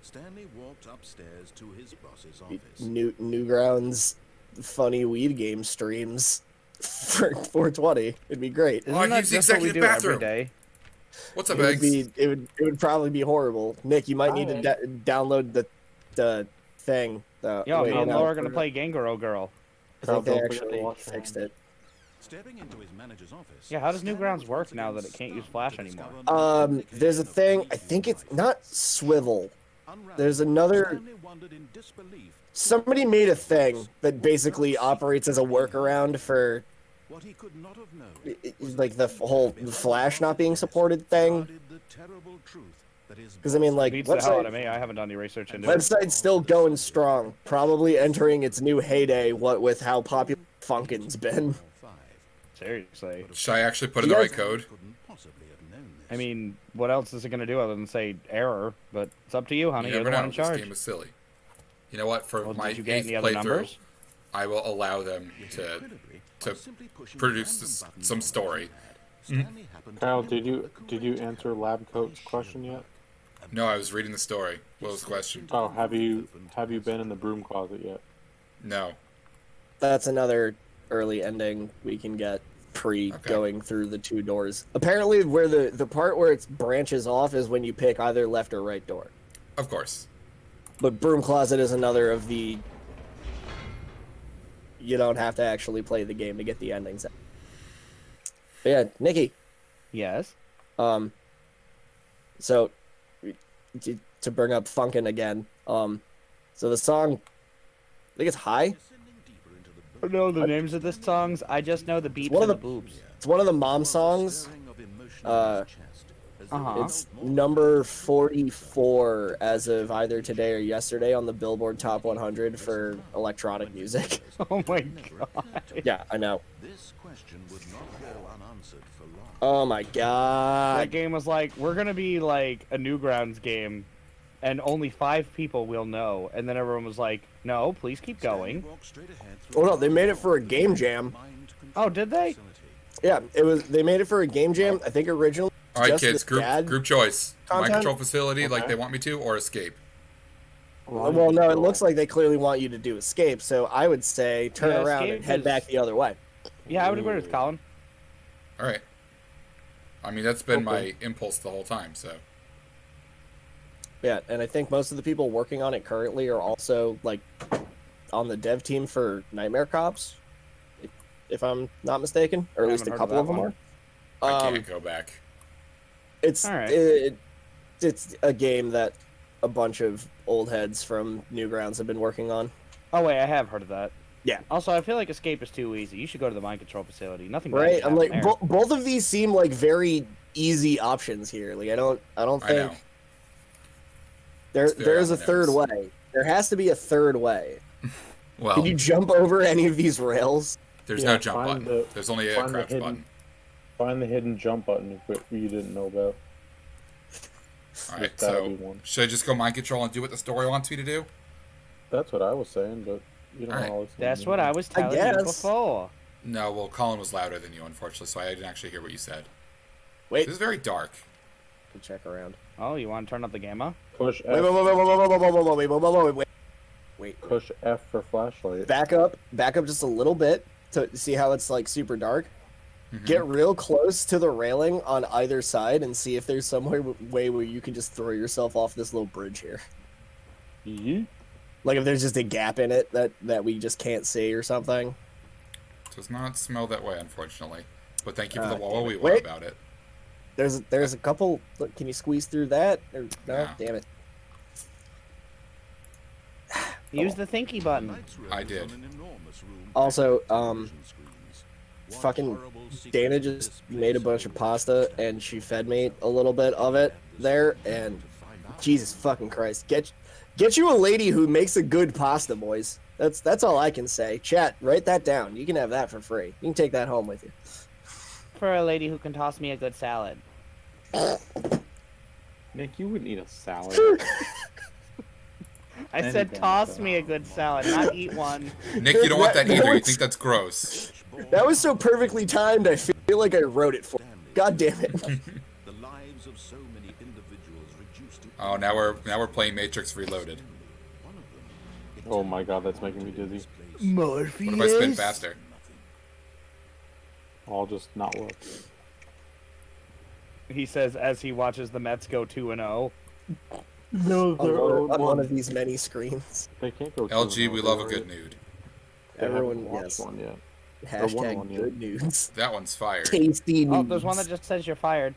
Stanley walked upstairs to his boss's office. Newgrounds funny weed game streams for 420. It'd be great. Isn't Oh, I that use the just what we executive do bathroom. every day? What's up, It would Eggs? be. It would probably be horrible. Nick, you might need to download the thing. Yo, wait, me and no, Laura are gonna play Gangaro Girl. I think they Don't forget actually to watch fixed them. it. Stepping into his manager's office. Yeah, how does Newgrounds work now that it can't use Flash anymore? There's a thing. I think it's not swivel. There's another. Somebody made a thing that basically operates as a workaround for What he could not have known like the whole Flash not being supported thing. Because I mean, like, Beats the hell out of website, me. I haven't done any research into it. website's still going strong. Probably entering its new heyday. What with how popular Funkin's been. Seriously. Should I actually put in You the guys- right code? I mean, what else is it gonna do other than say error? But it's up to you, honey. You You're never the one know. in This charge. game is silly. You know what? For Well, my did you get 8th any other playthrough, numbers? I will allow them to produce some story. Kyle, did you answer Lab Coat's question yet? No, I was reading the story. What was the question? Oh, have you been in the broom closet yet? No. That's another early ending we can get pre going through the 2 doors. Apparently, where the part where it branches off is when you pick either left or right door. Of course. But broom closet is another of the. You don't have to actually play the game to get the endings. But yeah, Nikki. Yes. So, to bring up Funkin' again. So the song, I think it's High. I don't know the names of the songs. I just know the beats one of and the the- boobs. It's one of the mom songs. It's number 44 as of either today or yesterday on the Billboard Top 100 for electronic music. Oh my god. Yeah, I know. This question would not go unanswered for long. Oh my god. That game was like, we're gonna be like a Newgrounds game, and only 5 people will know. And then everyone was like, no, please keep going. Oh no, they made it for a game jam. Oh, did they? Yeah, it was. They made it for a game jam. I think originally. All right, just kids. the dad Group choice. content? My control facility, like Okay. they want me to, or escape. Well, no, it looks like they clearly want you to do escape. So I would say turn Yeah, around escape and head is- back the other way. Yeah, I would agree with Colin. All right. I mean, that's been my impulse the whole time. So Yeah, and I think most of the people working on it currently are also like on the dev team for Nightmare Cops, if I'm not mistaken, or at I least a haven't heard of couple of that them one. are. I can't go back. It's All right. it's a game that a bunch of old heads from Newgrounds have been working on. Oh wait, I have heard of that. Yeah. Also, I feel like escape is too easy. You should go to the mind control facility. Nothing bad Right? should I'm like happen there. both of these seem like very easy options here. Like I don't I know. think It's very there's a on the third nose. way. There has to be a third way. Well, Can you jump over any of these rails? there's Yeah, no jump find button. the- There's only a find the crouch hidden- button. Find the hidden jump button if you didn't know about. All right. There's gotta So be one. should I just go mind control and do what the story wants me to do? That's what I was saying, but you don't Alright. always. That's what I was I telling you guess. before. No, well, Colin was louder than you, unfortunately, so I didn't actually hear what you said. Wait. This is very dark. Check around. Oh, you want to turn up the gamma? Push Wait, F. Wait. Push F for flashlight. Back up just a little bit to see how it's like super dark. Mm-hmm. Get real close to the railing on either side and see if there's some way where you can just throw yourself off this little bridge here. Yeet. Like if there's just a gap in it that we just can't see or something. Does not smell that way, unfortunately. But thank you for the Damn wall it. we Wait. about it. There's a couple. Look, can you squeeze through that? Or, no, No. damn it. Use the thinky button. I did. Also, fucking Dana just made a bunch of pasta and she fed me a little bit of it there, and Jesus fucking Christ, get you a lady who makes a good pasta, boys. That's all I can say. Chat, write that down. You can have that for free. You can take that home with you. For a lady who can toss me a good salad. Nick, you wouldn't eat a salad. I said toss me a good salad, not eat one. Nick, you don't want that That either. You was- think that's gross. That was so perfectly timed. I feel like I wrote it for. God damn it. The lives of so many individuals reduced to Oh, now we're playing Matrix Reloaded. one of them. Oh my god, that's making me dizzy. Morpheus. What if I spin faster? I'll just not look. He says as he watches the Mets go 2-0. No, On one of these many screens. They can't go. LG, 2-0, we love a they good nude. haven't Everyone, watched yes. one yet. Hashtag one, yeah. good news. That one's fired. Tasty news. Oh, there's one that just says you're fired.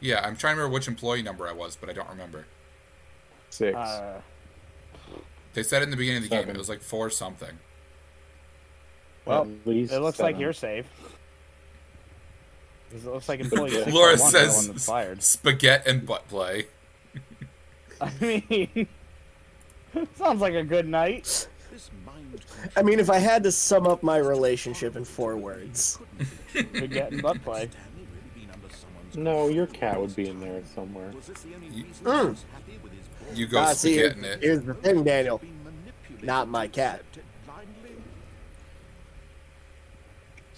Yeah, I'm trying to remember which employee number I was, but I don't remember. 6. They said it in the beginning of the game. 7. It was like 4 something. Well, At least it looks like 7. you're safe. 'Cause it looks like employee 6 Laura is the one says that's fired. spaghetti and butt play. I mean, sounds like a good night. This mind I mean, if I had to sum up my relationship in 4 words. Good getting butt play. Stanley really been under someone's No, your cat would be in there somewhere. Was this the only You- reason he was happy with his boy? You go See, spaghetti in it. here's the thing, Daniel. Been manipulated Not my and cat. accepted blindly?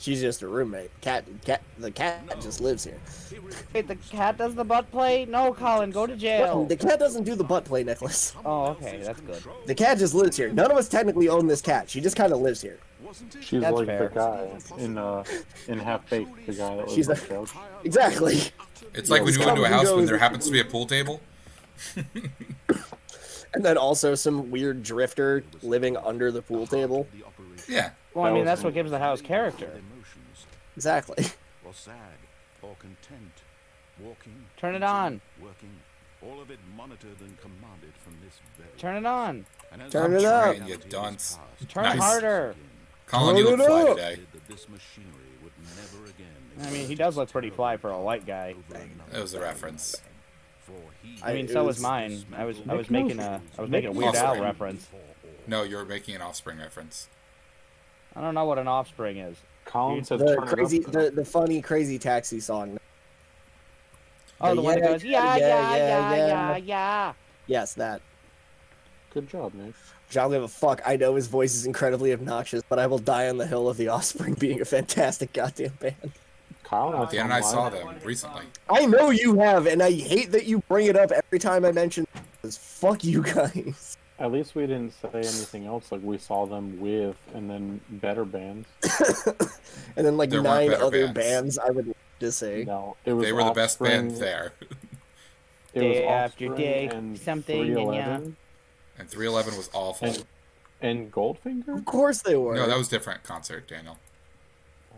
She's just a roommate. The cat just lives here. Wait, the cat does the butt play? No, Colin, go to jail. The cat doesn't do the butt play, Nicholas. Oh, okay, that's good. The cat just lives here. None of us technically own this cat. She just kind of lives here. Wasn't it? She's That's like fair. the guy in Half Baked, the guy that lives She's on a- the couch. Exactly. It's like when you Just go into a comes and house when goes. there happens to be a pool table. And then also some weird drifter living under the pool table. The operation Yeah. Well, I That mean, was that's me. what gives the house character. emotions, Exactly. or sad, or content, walking, Turn it on. working, all of it monitored and commanded from this very. Turn it on. And as Turn the it up. Trying, you reality dunce. was Turn Nice. it harder. Colin, you Turn look it fly up. today. that this machinery would never again I mean, he does look pretty fly for a white guy. That was a reference. For he I mean, it so was- was mine. I was making a Weird Al Offspring. reference. No, you're making an Offspring reference. I don't know what an offspring is. Colin says The turn crazy, it up. the funny crazy taxi song. Oh, the one that Yeah, goes, yeah, yeah, yeah, yeah, yeah, yeah. yeah, yeah. Yes, that. Good job, Nick. I don't give a fuck. I know his voice is incredibly obnoxious, but I will die on the hill of the Offspring being a fantastic goddamn band. Kyle and I Dan and I saw live. them recently. I know you have, and I hate that you bring it up every time I mention this. Fuck you guys. At least we didn't say anything else. Like we saw them with, and then better bands. And then like There weren't 9 better other bands. bands I would like to say. No, it was They were the best band Offspring- there. It was Day after Offspring day, and something, and 311 And 311 was awful. and Goldfinger. Of course they were. No, that was a different concert, Daniel.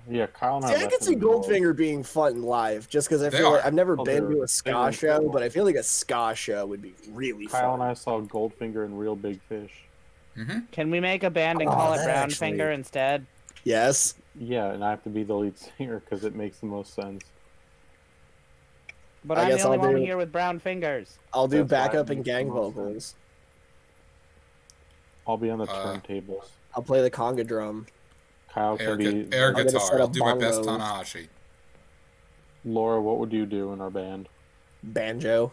Yeah, Kyle and I. See, I left could see in the middle. Goldfinger being fun live, just because I They feel like are. I've never Oh, been they're- to a ska they're show, incredible. but I feel like a ska show would be really Kyle and fun. I saw Goldfinger and Real Big Fish. Can we make a band and Oh, call it that Brown actually- Finger instead? Yes. Yeah, and I have to be the lead singer because it makes the most sense. But I I'm guess the only I'll one do- here with brown fingers. I'll do That's why backup it and makes the gang most vocals. I'll be on the Uh, turntables. I'll play the conga drum. Kyle Air, can be. air I'm gonna set guitar. I'll up do my best bongos. Tanahashi. Laura, what would you do in our band? Banjo.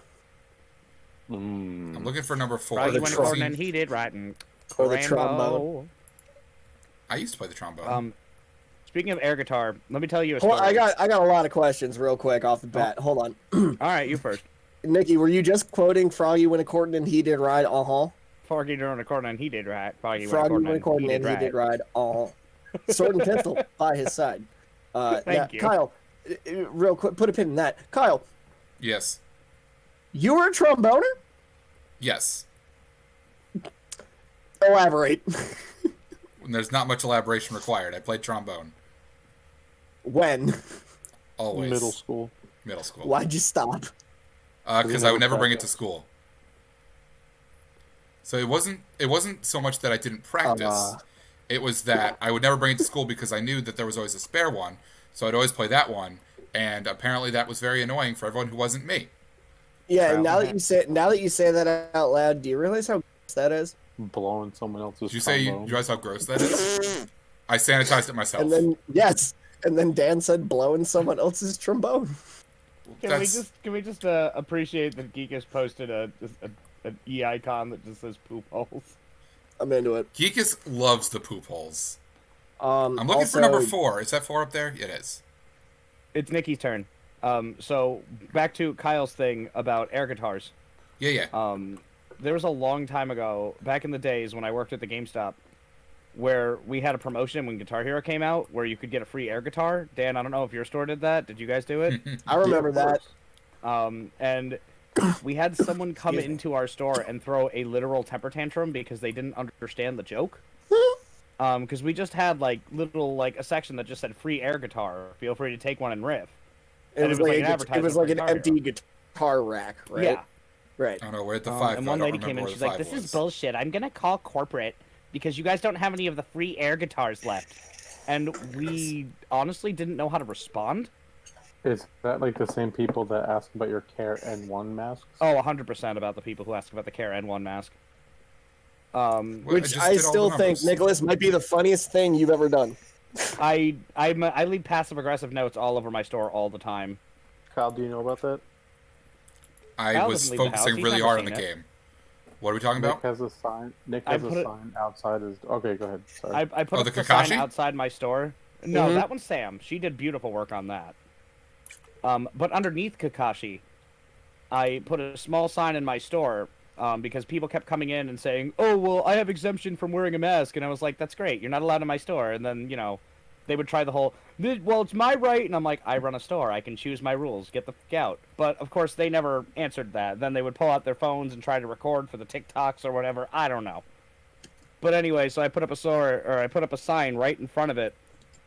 I'm looking for number 4. Right, the you went trom- according and he did right. And Or the Rambo. trombone. I used to play the trombone. Speaking of air guitar, let me tell you a Hold story. on, I got a lot of questions real quick off the bat. Hold on. All right, you first. Nikki, were you just quoting Froggy went according and he did ride? Froggy during the corner and he did right. Froggy went according and he did ride. Sword and pistol by his side. Thank you. Kyle, real quick, put a pin in that. Kyle. Yes. You were a tromboner? Yes. Elaborate. There's not much elaboration required. I played trombone. When? Always. Middle school. Middle school. Why'd you stop? Because I would never bring it to school. So it wasn't so much that I didn't practice. It was that I would never bring it to school because I knew that there was always a spare one. So I'd always play that one. And apparently that was very annoying for everyone who wasn't me. Yeah, and now that you say that out loud, do you realize how gross that is? Blowing someone else's. Did you say you realize how gross that is? I sanitized it myself. And then Dan said blowing someone else's trombone. Can we just appreciate that Geek has posted an E icon that just says poop holes? I'm into it. Geekus loves the poop holes. I'm looking for number 4. Is that 4 up there? It is. It's Nikki's turn. So back to Kyle's thing about air guitars. Yeah. There was a long time ago, back in the days when I worked at the GameStop, where we had a promotion when Guitar Hero came out, where you could get a free air guitar. Dan, I don't know if your store did that. Did you guys do it? I remember that. And we had someone come into our store and throw a literal temper tantrum because they didn't understand the joke. Because we just had a section that just said free air guitar. Feel free to take one and riff. It was like an empty guitar rack, right? Yeah. Right. I don't know, we're at the 5. And one lady came in, she's like, "This is bullshit. I'm gonna call corporate because you guys don't have any of the free air guitars left." And we honestly didn't know how to respond. Is that like the same people that ask about your Care N1 masks? Oh, 100% about the people who ask about the Care N1 mask. Which I still think, Nicholas, might be the funniest thing you've ever done. I leave passive-aggressive notes all over my store all the time. Kyle, do you know about that? I was focusing really hard on the game. What are we talking about? Nick has a sign outside his... Okay, go ahead. Sorry. I put up the sign outside my store. No, that one's Sam. She did beautiful work on that. But underneath Kakashi, I put a small sign in my store because people kept coming in and saying, "Oh, well, I have exemption from wearing a mask." And I was like, "That's great. You're not allowed in my store." And then, they would try the whole, "Well, it's my right." And I'm like, "I run a store. I can choose my rules. Get the f*** out." But, of course, they never answered that. Then they would pull out their phones and try to record for the TikToks or whatever. I don't know. But anyway, so I put up a sign right in front of it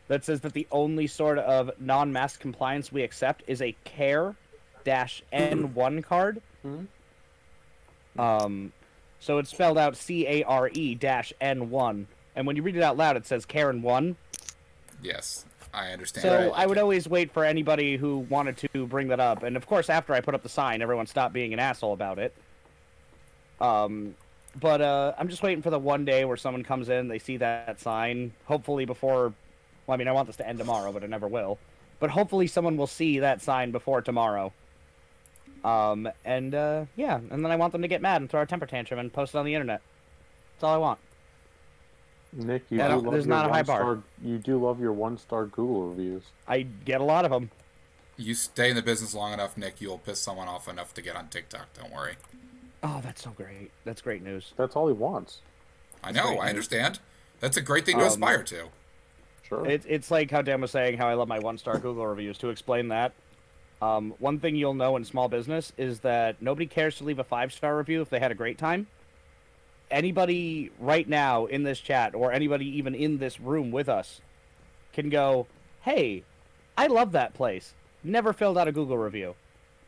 that says that the only sort of non-mask compliance we accept is a Care-N1 card. So it's spelled out CARE-N1. And when you read it out loud, it says Karen1. Yes, I understand. So I would always wait for anybody who wanted to bring that up. And of course, after I put up the sign, everyone stopped being an asshole about it. But I'm just waiting for the one day where someone comes in, they see that sign, hopefully before... Well, I mean, I want this to end tomorrow, but it never will. But hopefully someone will see that sign before tomorrow. And then I want them to get mad and throw a temper tantrum and post it on the internet. That's all I want. Nick, you do love your one-star Google reviews. I get a lot of them. You stay in the business long enough, Nick, you'll piss someone off enough to get on TikTok. Don't worry. Oh, that's so great. That's great news. That's all he wants. I know, I understand. That's a great thing to aspire to. Sure. It's like how Dan was saying how I love my one-star Google reviews. To explain that, one thing you'll know in small business is that nobody cares to leave a 5-star review if they had a great time. Anybody right now in this chat, or anybody even in this room with us, can go, "Hey, I love that place. Never filled out a Google review."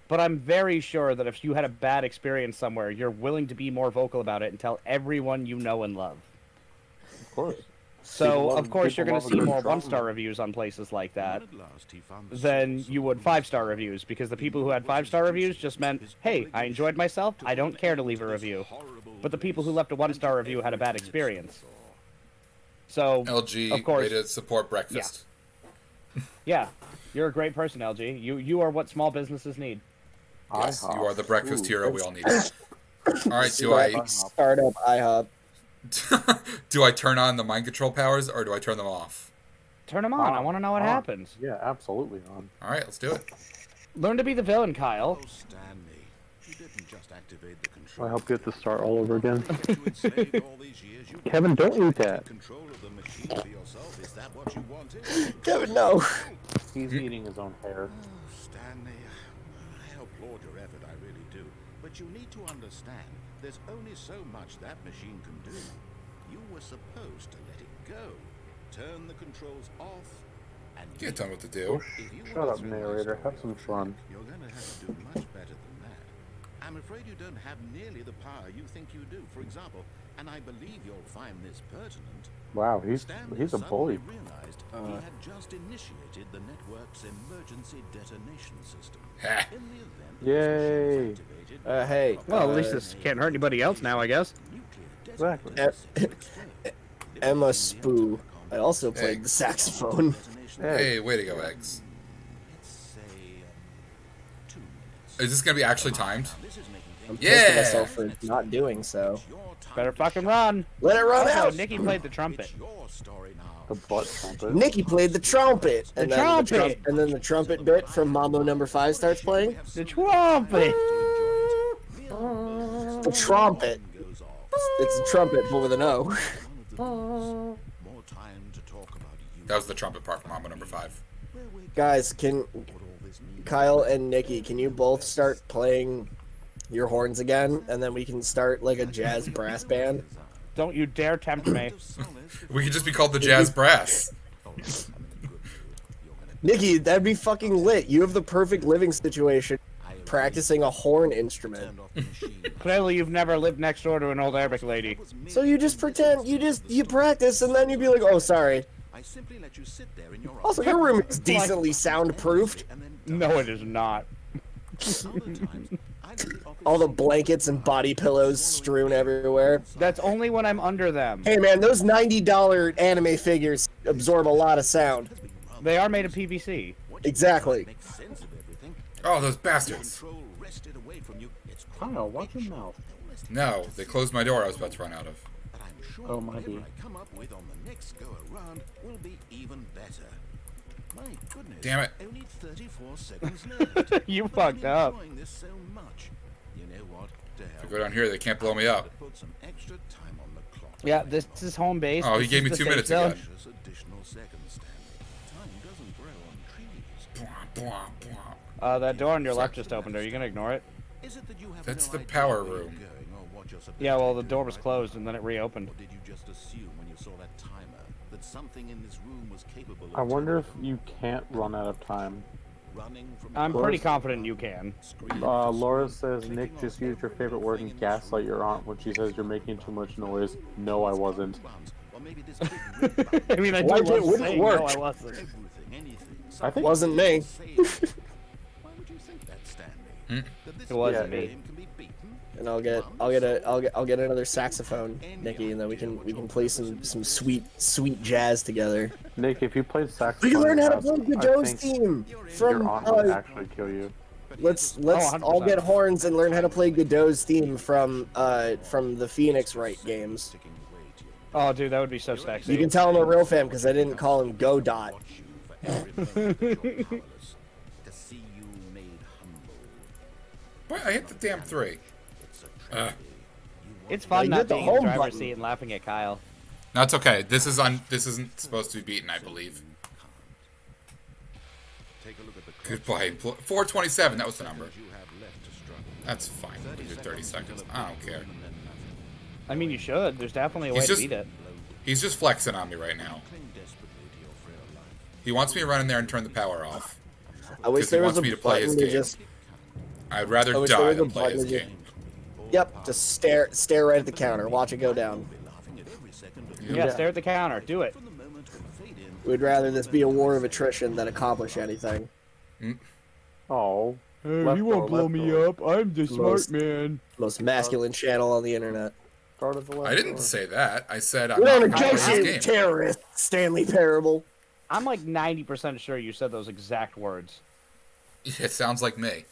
But I'm very sure that if you had a bad experience somewhere, you're willing to be more vocal about it and tell everyone you know and love. Of course. So, of course, you're going to see more 1-star reviews on places like that than you would 5-star reviews, because the people who had 5-star reviews just meant, "Hey, I enjoyed myself. I don't care to leave a review." But the people who left a 1-star review had a bad experience. So, LG, of course, way to support breakfast. Yeah, you're a great person, LG. You are what small businesses need. Yes, you are the breakfast hero we all need. All right, Startup IHOP. do I turn on the mind control powers or do I turn them off? Turn them on. I want to know what happens. Yeah, absolutely on. All right, let's do it. Learn to be the villain, Kyle. Oh, Stanley, you didn't just activate the control. I hope you have to start all over again. You had saved all these years. You Kevin, don't eat take that. control of the machine for yourself. Is that what you wanted? Kevin, no. He's eating his own hair. Oh, Stanley, I applaud your effort, I really do. But you need to understand, there's only so much that machine can do. You were supposed to let it go. Turn the controls off, and You tell me what to do. if you Shut want up, to throw narrator. my Have some fun. you're going to have to do much better than that. I'm afraid you don't have nearly the power you think you do. For example, and I believe you'll find this pertinent, Wow, he's Stanley a bully. suddenly realized he had just initiated the network's emergency detonation system. Ha. In the event that Yay. this machine was activated, Hey. Well, at least this can't hurt anybody else now, I guess. nuclear Exactly. detonators would explode. Emma Spoo. I also played the saxophone. Hey, way to go, Eggs. Let's say 2 minutes. Is this gonna be actually timed? This is making I'm things pissed at Yeah. myself for not doing so. your time. Better fucking run. Let it run Also, out. Nikki played the trumpet. It's your story now. The butt trumpet. Nikki played the trumpet, and The then trumpet. and then the trumpet bit from Mambo Number 5 starts playing. The trumpet. The trumpet. Goes off. It's a trumpet, but with an O. More time to talk about you. That was the trumpet part from Mambo number 5. Guys, can Kyle and Nikki, can you both start playing your horns again, and then we can start like a jazz brass band? Don't you dare tempt me. We could just be called the Jazz Brass. Nikki, that'd be fucking lit. You have the perfect living situation, practicing a horn instrument. Clearly, you've never lived next door to an old Arabic lady. So you just pretend, you practice, and then you'd be like, oh, sorry. I simply let you sit there in your Also, your room is decently soundproofed. and then No, it is not. other times I let the office All the blankets and body pillows strewn everywhere. That's only when I'm under them. Hey man, those $90 anime figures absorb a lot of sound. They are made of PVC. Exactly. make sense of everything. Oh, those bastards. Control wrested away from you. It's Kyle, watch your mouth. No, they closed my door I was about to run out of. But I'm sure Oh, my whatever dear. I come up with on the next go around will be even better. My goodness. Damn it. Only 34 seconds left. You But fucked I'm up. enjoying this so much. You know what? To hell. If I go down here, they can't blow me up. Put some extra time on the clock. Yeah, this is home base. Oh, he This gave is me the 2 safe minutes zone. again. Precious additional seconds, Stanley. Time doesn't grow on trees. Bwah, bwah, bwah. That door on your left just opened. Are you gonna ignore it? Is it that you have That's no the idea power where you're room. going or what you're supposed Yeah, well, to the do door was right closed now? and then it reopened. Or did you just assume when you saw that timer that something in this room was capable of I wonder if teleporting, you can't run out of time. running from I'm across pretty the confident room, you can. screaming Laura for says, clicking Nick, on just use your favorite word and everything in this gaslight room. your aunt when she says you're making too much noise. No, I wasn't. Buttons, or maybe this big red button. I mean, I do Like it love wouldn't saying work. no, I wasn't. Everything, anything. I think Wasn't me. Why would you think that, Stanley? Hmm? That this It wasn't video me. game can be beaten? And I'll get another saxophone, Nikki, and then we can play some sweet jazz together. Nick, if you played saxophone, We can learn how to I play Godot's think theme your from aunt would actually kill you. let's Oh, all 100%. get horns and learn how to play Godot's theme from the Phoenix Wright games. Oh, dude, that would be so You sexy. can tell I'm a real fan because I didn't call him Godot. Watch you for every moment that you're powerless. To see you made humble. What? I hit the damn 3. It's a Uh, tragedy. It's Now fun you not hit the being in the home driver's button. seat and laughing at Kyle. no, it's okay. This isn't supposed to be beaten, I believe. Take a look at the Goodbye. 427, that was the number. you have left to struggle. That's fine. We'll do 30 seconds. I don't care. And then nothing. I mean, you should. There's definitely a way He's to just- beat it. He's just flexing on me right now. Cling desperately to your frail life. He wants me to run in there and turn the power off. I wish 'Cause he there was wants a me to play his button to game. just I'd rather I wish there die was a than play his button to game. just stare right at the counter, watch it go down. Laughing at every second of Yeah, stare at the counter. Do it. from the moment we fade in. We'd rather this be a war of attrition than accomplish anything. Oh. Hey, Left door, left door. up. I'm the Most- man. Most masculine channel on the internet. Start at the left I didn't door. say that. I said I'm We're on not playing his negotiating game. terrorist, Stanley Parable. I'm like 90% sure you said those exact words. It sounds like me.